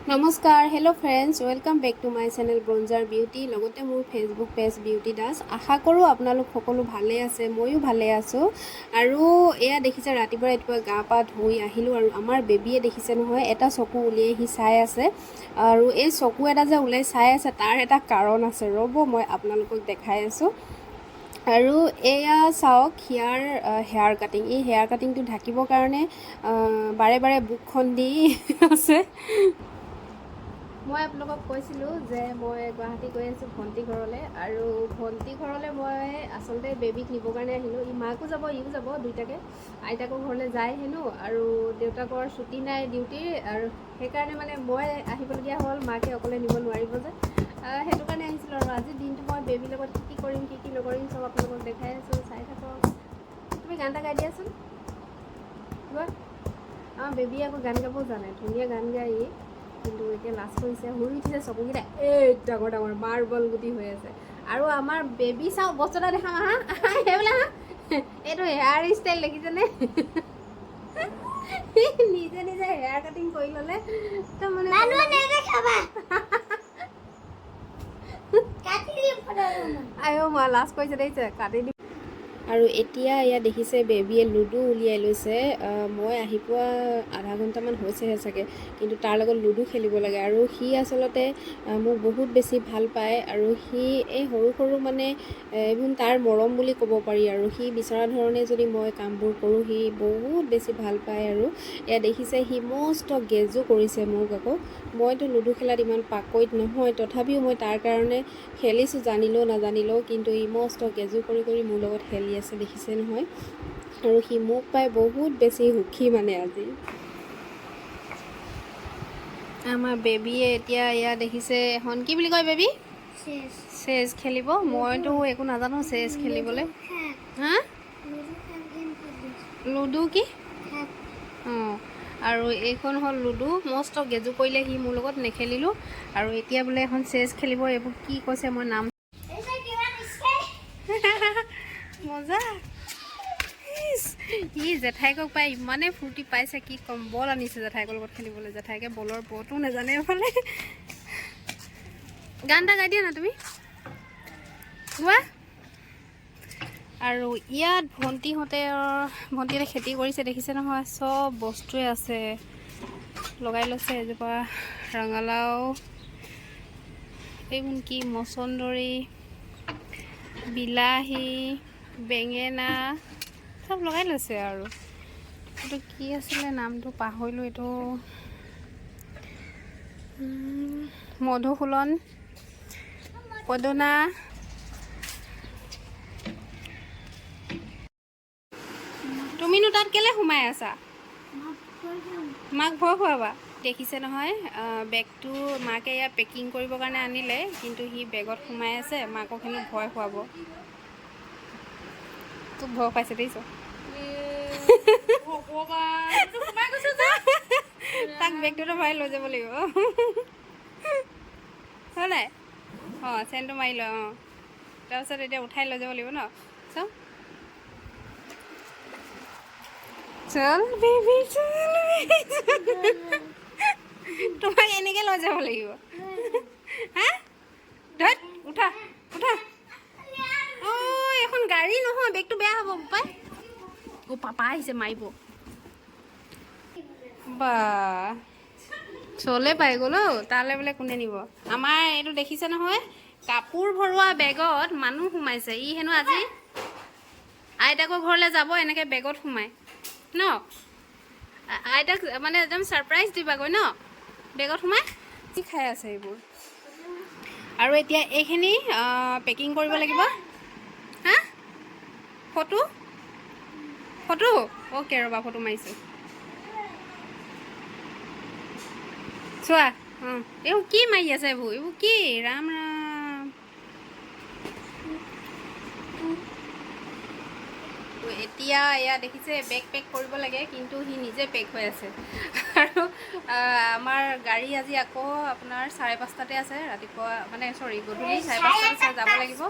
নমস্কাৰ, hello' friends, welcome back to my channel ব্ৰঞ্জাৰবিউটি, লগতে মোৰ ফেচবুক পেজ বিউটি দাস। আশা কৰোঁ আপোনালোক সকলো ভালে আছে, ময়ো ভালে আছোঁ। আৰু এয়া দেখিছে ৰাতিপুৱা গা পা ধুই আহিলোঁ আৰু আমাৰ বেবীয়ে দেখিছে নহয়, এটা চকু উলিয়াই সি চাই আছে। আৰু এই চকু এটা যে ওলাই চাই আছে তাৰ এটা কাৰণ আছে, ৰ'ব মই আপোনালোকক দেখাই আছোঁ। আৰু এয়া চাওক হিয়াৰ হেয়াৰ কাটিং। এই হেয়াৰ কাটিংটো ঢাকিবৰ কাৰণে বাৰে বাৰে বুকখন দি আছে। মই আপোনালোকক কৈছিলোঁ যে মই গুৱাহাটী গৈ আছোঁ ভণ্টি ঘৰলৈ, আৰু ভণ্টি ঘৰলৈ মই আচলতে বেবীক নিবৰ কাৰণে আহিলোঁ। ই মাকো যাব ইও যাব, দুইটাকে আইতাকৰ ঘৰলৈ যায় হেনো, আৰু দেউতাকৰ ছুটি নাই ডিউটিৰ, আৰু সেইকাৰণে মানে মই আহিবলগীয়া হ'ল, মাকে অকলে নিব নোৱাৰিব যে, সেইটো কাৰণে আহিছিলোঁ। আৰু আজিৰ দিনটো মই বেবীৰ লগত কি কৰিম কি নকৰিম চব আপোনালোকক দেখাই আছোঁ, চাই থাকক। তুমি গান এটা গাই দিয়াচোন। আমাৰ বেবীয়ে আকৌ গান গাবও জানে, ধুনীয়া গান গাই, কিন্তু এতিয়া লাজ কৰিছে, শুই উঠিছে, চকুকেইটা এই ডাঙৰ ডাঙৰ মাৰ্বল গুটি হৈ আছে। আৰু আমাৰ বেবী চাওঁ বস্তু এটা দেখাম, আহা সেইবিলাক হা, এইটো হেয়াৰ ষ্টাইল দেখিছেনে? নিজে নিজে হেয়াৰ কাটিং কৰি ল'লে তাৰমানে আইও মা লাজ কৰিছে, দেখিছে কাটি দি। আৰু এতিয়া এয়া দেখিছে বেবীয়ে লুডু উলিয়াই লৈছে। মই আহি পোৱা আধা ঘণ্টামান হৈছেহে চাগে, কিন্তু তাৰ লগত লুডু খেলিব লাগে। আৰু সি আচলতে মোক বহুত বেছি ভাল পায়, আৰু সি এই সৰু সৰু মানে এইবোৰ তাৰ মৰম বুলি ক'ব পাৰি। আৰু সি বিচৰা ধৰণে যদি মই কামবোৰ কৰোঁ সি বহুত বেছি ভাল পায়। আৰু এয়া দেখিছে সি মস্ত গেজো কৰিছে মোক। আকৌ মইতো লুডু খেলাত ইমান পাকৈত নহয়, তথাপিও মই তাৰ কাৰণে খেলিছোঁ, জানিলেও নাজানিলেও, কিন্তু ই মস্ত গেজু কৰি মোৰ লগত খেলি আছে, দেখিছে নহয়। আৰু সি মোক পাই বহুত বেছি সুখী মানে আজি। আমাৰ বেবীয়ে এতিয়া এয়া দেখিছে এখন কি বুলি কয় বেবী, চেছ খেলিব। মইতো একো নাজানো চেছ খেলিবলৈ। হা লুডু কি? অঁ, আৰু এইখন হ'ল লুডু। মস্ত গেজু কৰিলে সি মোৰ লগত, নেখেলিলোঁ। আৰু এতিয়া বোলে এখন চেছ খেলিব। এইবোৰ কি কৈছে মই নাম মজা। ই জেঠাইকক পাই ইমানেই ফূৰ্তি পাইছে কি ক'ম। বল আনিছে জেঠাইকৰ লগত খেলিবলৈ, জেঠাইকে বলৰ বটো নাজানে এফালে। গান এটা গাই দিয়া না তুমি, গোৱা। আৰু ইয়াত ভণ্টিহঁতে খেতি কৰিছে, দেখিছে নহয়, চব বস্তুৱে আছে, লগাই লৈছে। এজোপা ৰঙালাও, এইবোৰ কি মচন্দৰী, বিলাহী, বেঙেনা, চব লগাই লৈছে। আৰু এইটো কি আছিলে নামটো পাহৰিলোঁ, এইটো মধুসোলন, পদুনা। তুমিনো তাত কেলে সোমাই আছা? মাক ভয় খুৱাবা। দেখিছে নহয়, বেগটো মাকে ইয়াত পেকিং কৰিবৰ কাৰণে আনিলে, কিন্তু সি বেগত সোমাই আছে। মাকক হেনো ভয় খুৱাব। তোক ভয় খুৱাইছে, দেখিছ? তাক বেগটোতো ভৰাই লৈ যাব লাগিব, হয় নাই? অঁ, চেনটো মাৰি লয়। অঁ, তাৰপিছত এতিয়া উঠাই লৈ যাব লাগিব ন। চাওঁ, চল বেবী চল, তোমাক এনেকৈ লৈ যাব লাগিব। হা, ধত উঠা উঠা। অঁ, এখন গাড়ী নহয়, বেগটো বেয়া হ'ব পাপাই। অঁ, পাপা আহিছে মাৰিব। বা চলে পাই গ'ল অ', তালৈ বোলে কোনে নিব। আমাৰ এইটো দেখিছে নহয়, কাপোৰ ভৰোৱা বেগত মানুহ সোমাইছে। ই হেনো আজি আইতাকৰ ঘৰলৈ যাব, এনেকৈ বেগত সোমাই ন। আইতাক মানে একদম ছাৰপ্ৰাইজ দিবাগৈ ন, বেগত সোমাই কি খাই আছে এইবোৰ। আৰু এতিয়া এইখিনি পেকিং কৰিব লাগিব। হা, ফটো অ'কে, ৰ'বা ফটো মাৰিছোঁ, চোৱা। অঁ, এইবোৰ কি মাৰি আছে, এইবোৰ কি? ৰাম ৰাম। এতিয়া এয়া দেখিছে বেগ পেক কৰিব লাগে, কিন্তু সি নিজে পেক হৈ আছে। আৰু আমাৰ গাড়ী আজি আকৌ আপোনাৰ 5:30টাতে আছে, ৰাতিপুৱা মানে গধূলি 5:30টাত যাব লাগিব।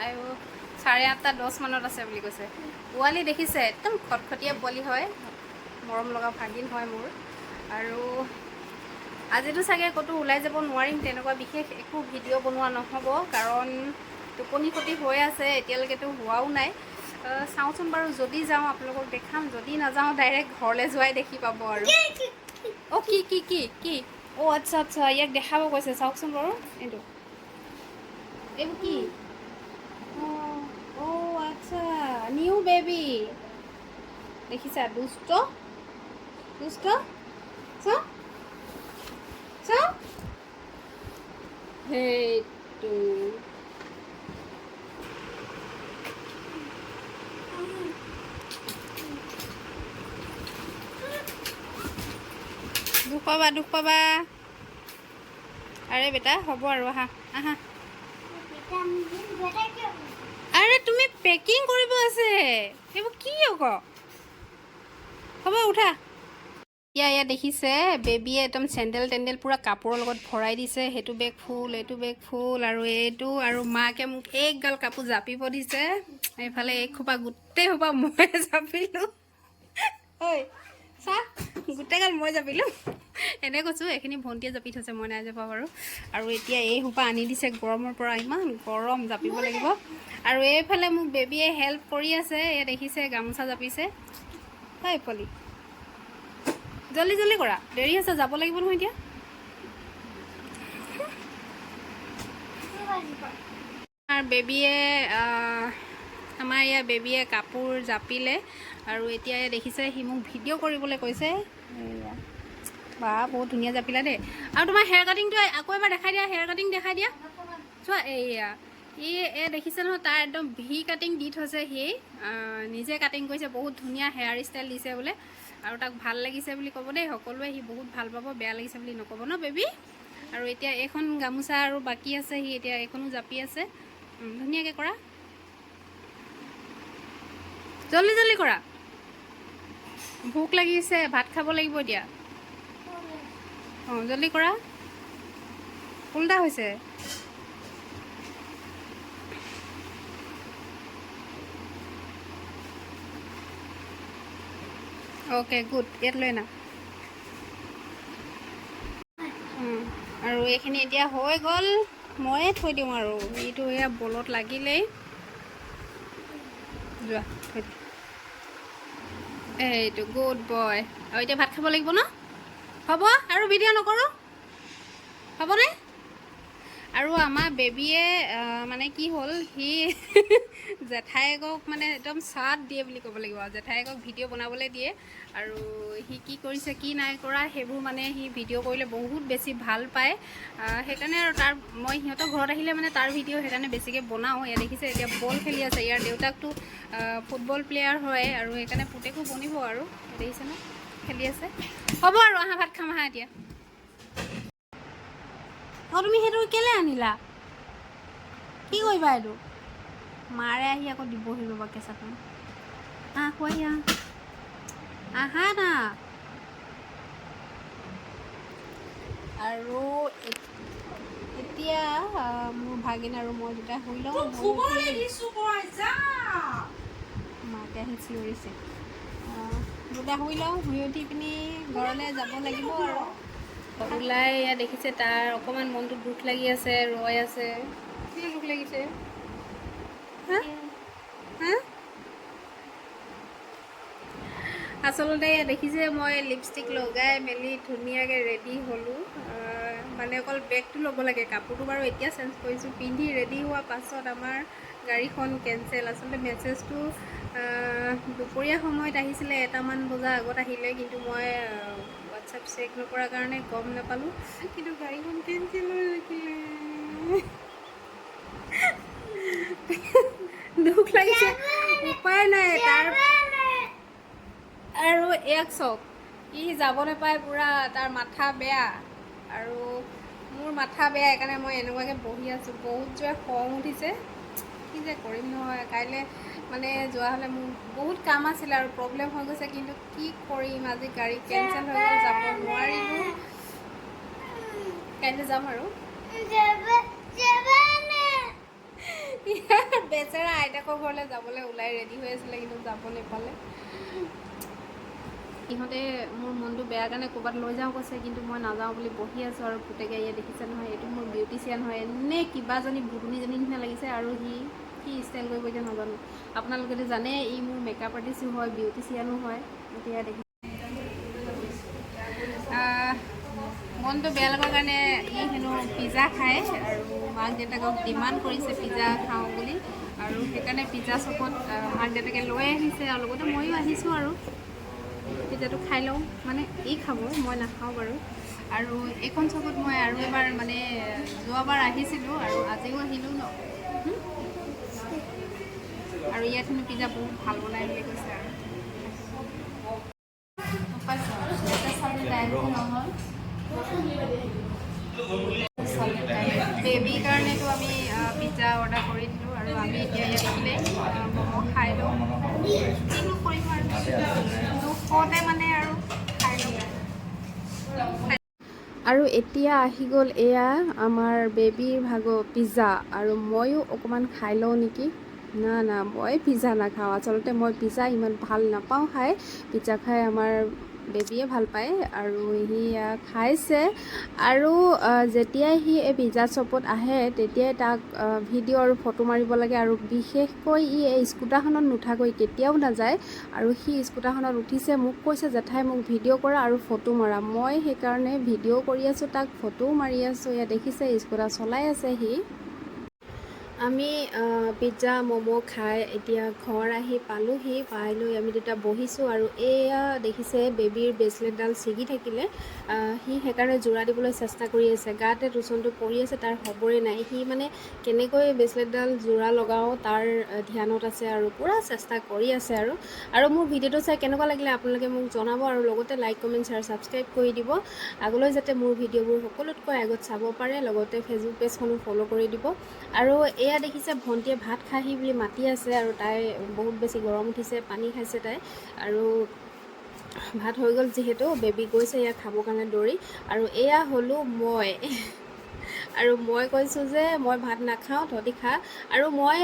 আৰু 8:30-10 মানত আছে বুলি কৈছে। পোৱালি দেখিছে, একদম খটখটীয়া পোৱালি হয়, মৰম লগা ভাগিন হয় মোৰ। আৰু আজিতো চাগে ক'তো ওলাই যাব নোৱাৰিম, তেনেকুৱা বিশেষ একো ভিডিঅ' বনোৱা নহ'ব, কাৰণ টোপনি ক্ষতি হৈ আছে, এতিয়ালৈকেতো হোৱাও নাই। চাওঁচোন বাৰু, যদি যাওঁ আপোনালোকক দেখাম, যদি নাযাওঁ ডাইৰেক্ট ঘৰলৈ যোৱাই দেখি পাব আৰু। অ' কি অ' আচ্ছা আচ্ছা, ইয়াক দেখাব কৈছে, চাওকচোন বাৰু এইটো। এইবোৰ কি? অ' আচ্ছা, নিউ বেবী দেখিছা? দুষ্ট দুষ্ট, চোৱা চোৱা, সেইটো দুখ পাবা। আৰে বেটা, হ'ব আৰু, আহা আহা। আৰে তুমি পেকিং কৰিব আছে, সেইবোৰ কি আকৌ? হ'ব উঠা। ইয়াত দেখিছে বেবীয়ে একদম চেণ্ডেল টেণ্ডেল পূৰা কাপোৰৰ লগত ভৰাই দিছে, সেইটো বেগ ফুল, এইটো বেগ ফুল, আৰু এইটো, আৰু মাকে মোক একগাল কাপোৰ জাপিব দিছে, এইফালে এই খোপা গোটেই সোপা মই জাপিলোঁ। ঐ চা, গোটেইগাল মই জাপিলোঁ। এনে কৈছোঁ, এইখিনি ভণ্টিয়ে জাপি থৈছে, মই নাই জাপা বাৰু। আৰু এতিয়া এই সোপা আনি দিছে গৰমৰ পৰা, ইমান গৰম, জাপিব লাগিব। আৰু এইফালে মোক বেবীয়ে হেল্প কৰি আছে, এয়া দেখিছে গামোচা জাপিছে। হয় পলি, জল্দি জল্দি কৰা, দেৰি আছে, যাব লাগিব নহয় এতিয়া। আমাৰ ইয়াৰ বেবীয়ে কাপোৰ জাপিলে, আৰু এতিয়া দেখিছে সি মোক ভিডিঅ' কৰিবলৈ কৈছে। এয়া বা, বহুত ধুনীয়া জাপিলা দেই। আৰু তোমাৰ হেয়াৰ কাটিংটো আকৌ এবাৰ দেখাই দিয়া, হেয়াৰ কাটিং দেখাই দিয়া। চোৱা, এয়া দেখিছে নহয়, তাৰ একদম ভি কাটিং দি থৈছে, সি নিজে কাটিং কৰিছে, বহুত ধুনীয়া হেয়াৰ ষ্টাইল দিছে বোলে। আৰু তাক ভাল লাগিছে বুলি ক'ব দেই সকলোৱে, সি বহুত ভাল পাব, বেয়া লাগিছে বুলি নক'ব ন বেবী। আৰু এতিয়া এইখন গামোচা আৰু বাকী আছে, সি এতিয়া এইখনো জাপি আছে। ধুনীয়াকৈ কৰা, জল্দি জল্দি কৰা, ভোক লাগিছে, ভাত খাব লাগিব এতিয়া। অঁ জল্দি কৰা, উল্টা হৈছে। অ'কে গুড, ইয়াত লৈ না। আৰু এইখিনি এতিয়া হৈ গ'ল, ময়ে থৈ দিওঁ আৰু, এইটো এয়া বলত লাগিলেই। যোৱা থৈ দিওঁ, এইটো গুড বয়। আৰু এতিয়া ভাত খাব লাগিব ন? হ'ব, আৰু ভিডিঅ' নকৰোঁ, হ'বনে? আৰু আমাৰ বেবীয়ে মানে কি হ'ল, সি জেঠায়েকক মানে একদম চাট দিয়ে বুলি ক'ব লাগিব, আৰু জেঠায়েকক ভিডিঅ' বনাবলৈ দিয়ে। আৰু সি কি কৰিছে কি নাই কৰা সেইবোৰ মানে সি ভিডিঅ' কৰিলে বহুত বেছি ভাল পায়। সেইকাৰণে আৰু মই সিহঁতৰ ঘৰত আহিলে মানে তাৰ ভিডিঅ' সেইকাৰণে বেছিকৈ বনাওঁ। এয়া দেখিছে এতিয়া বল খেলি আছে, ইয়াৰ দেউতাকটো ফুটবল প্লেয়াৰ হয়, আৰু সেইকাৰণে পুতেকো বনিব আৰু, দেখিছে ন খেলি আছে। হ'ব আৰু, আহা ভাত খাম আহা এতিয়া। অঁ তুমি সেইটো কেলৈ আনিলা? কি কৰিবা এইটো? মাৰে আহি আকৌ দিবহি ৰ'বা কেঁচাখন। খুৱাই আহা না। আৰু এতিয়া মোৰ ভাগিন আৰু মই দুটাই শুই লওঁ। মাকে আহি চিঞৰিছে, দুটা শুই লওঁ, শুই উঠি পিনি ঘৰলৈ যাব লাগিব আৰু। ওলাই এয়া দেখিছে, তাৰ অকণমান মনটো দুখ লাগি আছে, ৰৈ আছে। কি দুখ লাগিছে? হা হা, আচলতে দেখিছে মই লিপষ্টিক লগাই মেলি ধুনীয়াকৈ ৰেডি হ'লোঁ। মানে অকল বেগটো ল'ব লাগে, কাপোৰটো বাৰু এতিয়া চেঞ্জ কৰিছোঁ। পিন্ধি ৰেডি হোৱাৰ পাছত আমাৰ গাড়ীখন কেঞ্চেল। আচলতে মেছেজটো দুপৰীয়া সময়ত আহিছিলে, 1মান বজাৰ আগত আহিলে, কিন্তু মই হোৱাটছএপ চেক নকৰাৰ কাৰণে গম নাপালোঁ। কিন্তু গাড়ীখন কেঞ্চেল হৈ থাকিলে। দুখ লাগিছে, উপায় নাই তাৰ। আৰু ইয়াক চাওক, ই যাব নাপায়, পূৰা তাৰ মাথা বেয়া। আৰু মোৰ মাথা বেয়া, সেইকাৰণে মই এনেকুৱাকৈ বহি আছোঁ। বহুত জোৰে খং উঠিছে, কি যে কৰিম নহয়। কাইলৈ মানে যোৱা হ'লে মোৰ বহুত কাম আছিলে আৰু প্ৰব্লেম হৈ গৈছে, কিন্তু কি কৰিম, আজি গাড়ী কেঞ্চেল হৈ গ'ল, যাব নোৱাৰিলোঁ। কাইলৈ যাম আৰু। বেচেৰা আইতাকৰ ঘৰলৈ যাবলৈ ওলাই ৰেডি হৈ আছিলে, কিন্তু যাব নাপালে। ইহঁতে মোৰ মনটো বেয়া কাৰণে ক'ৰবাত লৈ যাওঁ কৈছে, কিন্তু মই নাযাওঁ বুলি বহি আছোঁ। আৰু পুতেকে ইয়াত দেখিছে নহয়, এইটো মোৰ বিউটিচিয়ান হয়, এনে কিবাজনী ভুতুনীজনী নিচিনা লাগিছে। আৰু কি ষ্টাইল কৰিব এতিয়া নাজানো। আপোনালোকেতো জানে ই মোৰ মেকআপ আৰ্টিষ্টো হয়, বিউটিচিয়ানো হয়। এতিয়া দেখি মনটো বেয়া লগাৰ কাৰণে ই হেনো পিজ্জা খায়, আৰু মাক দেউতাকক ডিমাণ্ড কৰিছে পিজ্জা খাওঁ বুলি। আৰু সেইকাৰণে পিজ্জা শ্বপত মাক দেউতাকে লৈ আহিছে, আৰু লগতে ময়ো আহিছোঁ। আৰু পিজ্জাটো খাই লওঁ, মানে ই খাব, মই নাখাওঁ বাৰু। আৰু এইখন শ্বপত মই আৰু এবাৰ মানে যোৱাবাৰ আহিছিলোঁ, আৰু আজিও আহিলোঁ ন। আৰু ইয়াত হেনো পিজ্জা বহুত ভাল বনাই বুলি কৈছে। বেবীৰ কাৰণেতো আমি পিজ্জা অৰ্ডাৰ কৰি দিলোঁ, আৰু আমি এতিয়া ইয়াত ম'ম' খাই লওঁ। কিনো কৰিম আৰু দুখতে মানে আৰু খাই লওঁ। আৰু এতিয়া আহি গ'ল এয়া আমাৰ বেবীৰ ভাগৰ পিজ্জা, আৰু ময়ো অকণমান খাই লওঁ নেকি। না মই পিজ্জা নাখাওঁ, আচলতে মই পিজ্জা ইমান ভাল নাপাওঁ খাই। পিজ্জা খাই আমাৰ বেবীয়ে ভাল পায়, আৰু সি খাইছে। আৰু যেতিয়াই সি এই পিজ্জা শ্বপত আহে তেতিয়াই তাক ভিডিঅ' আৰু ফটো মাৰিব লাগে। আৰু বিশেষকৈ ই এই স্কুটাৰখনত নুঠাকৈ কেতিয়াও নাযায়। আৰু সি স্কুটাৰখনত উঠিছে, মোক কৈছে জেঠাই মোক ভিডিঅ' কৰা আৰু ফটো মাৰা। মই সেইকাৰণে ভিডিঅ' কৰি আছোঁ, তাক ফটোও মাৰি আছোঁ। ইয়াত দেখিছে স্কুটাৰ চলাই আছে সি। আমি পিজ্জা ম'ম' খাই এতিয়া ঘৰ আহি পালোহি। পাই লৈ আমি দুটা বহিছোঁ, আৰু এয়া দেখিছে বেবীৰ ব্ৰেচলেটডাল ছিগি থাকিলে। সি সেইকাৰণে যোৰা দিবলৈ চেষ্টা কৰি আছে। গাতে টোচনটো পৰি আছে, তাৰ খবৰেই নাই। সি মানে কেনেকৈ ব্ৰেচলেটডাল যোৰা লগাওঁ তাৰ ধ্যানত আছে, আৰু পূৰা চেষ্টা কৰি আছে। আৰু মোৰ ভিডিঅ'টো চাই কেনেকুৱা লাগিলে আপোনালোকে মোক জনাব, আৰু লগতে লাইক কমেণ্ট শ্বেয়াৰ ছাবস্ক্ৰাইব কৰি দিব, আগলৈ যাতে মোৰ ভিডিঅ'বোৰ সকলোতকৈ আগত চাব পাৰে। লগতে ফেচবুক পেজখনো ফ'ল' কৰি দিব। আৰু এয়া দেখিছে ভণ্টিয়ে ভাত খাহি বুলি মাতি আছে, আৰু তাই বহুত বেছি গৰম উঠিছে, পানী খাইছে তাই। আৰু ভাত হৈ গ'ল যিহেতু বেবী গৈছে এয়া খাবৰ কাৰণে দৌৰি। আৰু এয়া হ'লোঁ মই। আৰু মই কৈছোঁ যে মই ভাত নাখাওঁ, তহঁতি খা। আৰু মই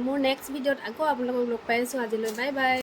মোৰ নেক্সট ভিডিঅ'ত আকৌ আপোনালোকক লগ পাই আছোঁ। আজিলৈ বাই বাই।